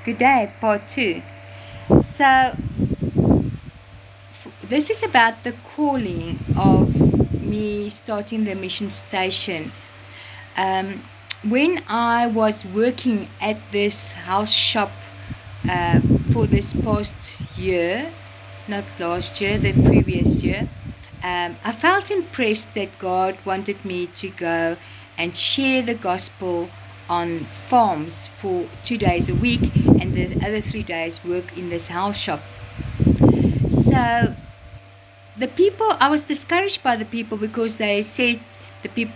Good day, part 2. So, this is about the calling of me starting the mission station. When I was working at this house shop for this past year, not last year, the previous year, I felt impressed that God wanted me to go and share the gospel on farms for 2 days a week, and the other 3 days work in this house shop. So the people, I was discouraged by the people because they said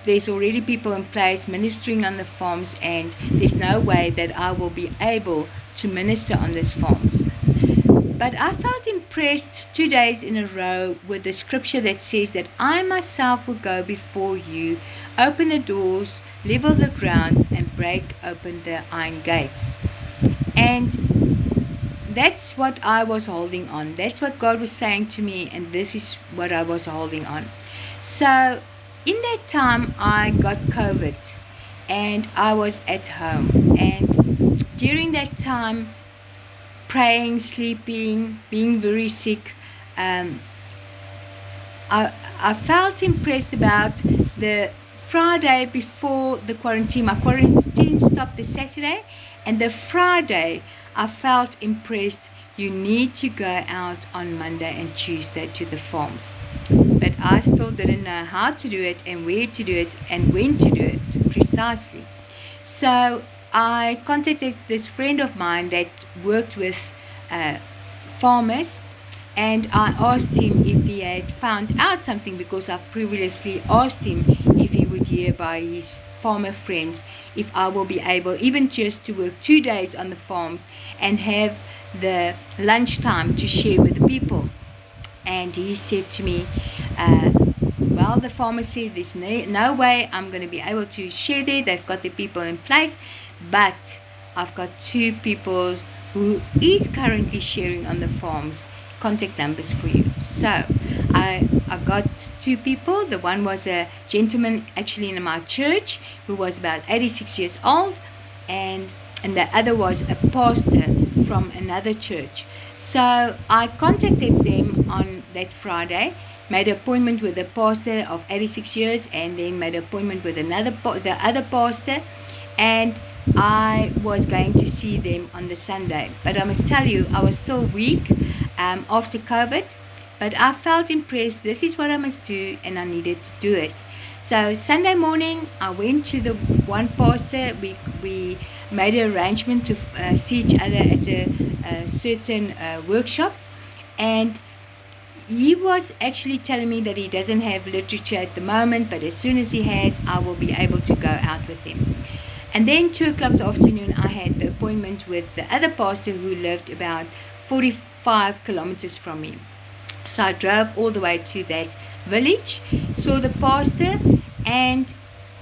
there's already people in place ministering on the farms, and there's no way that I will be able to minister on these farms. But I felt impressed 2 days in a row with the scripture that says that I myself will go before you, open the doors, level the ground, and break open the iron gates. And that's what I was holding on. That's what God was saying to me, and this is what I was holding on. So in that time, I got COVID, and I was at home. And during that time, praying, sleeping, being very sick, I felt impressed about the Friday before the quarantine. My quarantine stopped the Saturday, and the Friday I felt impressed. You need to go out on Monday and Tuesday to the farms. But I still didn't know how to do it and where to do it and when to do it precisely. So I contacted this friend of mine that worked with farmers, and I asked him if he had found out something, because I've previously asked him if he would hear by his farmer friends if I will be able even just to work 2 days on the farms and have the lunchtime to share with the people. And he said to me, well, the farmer said there's no way I'm going to be able to share there. They've got the people in place, but I've got 2 people who is currently sharing on the farms, contact numbers for you. So I got 2 people. The one was a gentleman actually in my church who was about 86 years old, and the other was a pastor from another church. So I contacted them on that Friday, made an appointment with the pastor of 86 years, and then made an appointment with the other pastor, and I was going to see them on the Sunday. But I must tell you, I was still weak after COVID, but I felt impressed. This is what I must do, and I needed to do it. So Sunday morning, I went to the one pastor. We made an arrangement to see each other at a certain workshop, and he was actually telling me that he doesn't have literature at the moment, but as soon as he has, I will be able to go out with him. And then 2 o'clock in the afternoon, I had the appointment with the other pastor who lived about 45 kilometers from me. So I drove all the way to that village, saw the pastor, and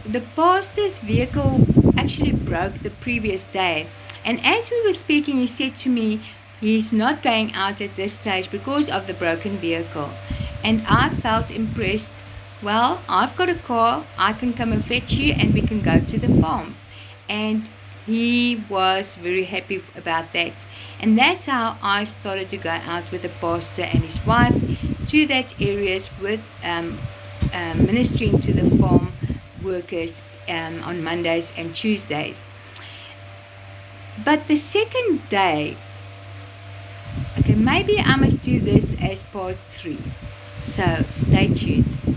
the pastor's vehicle actually broke the previous day. And as we were speaking, he said to me, he's not going out at this stage because of the broken vehicle. And I felt impressed. Well, I've got a car, I can come and fetch you, and we can go to the farm. And he was very happy about that. And that's how I started to go out with the pastor and his wife to that areas with ministering to the farm workers on Mondays and Tuesdays. But the second day, okay, maybe I must do this as part 3. So stay tuned.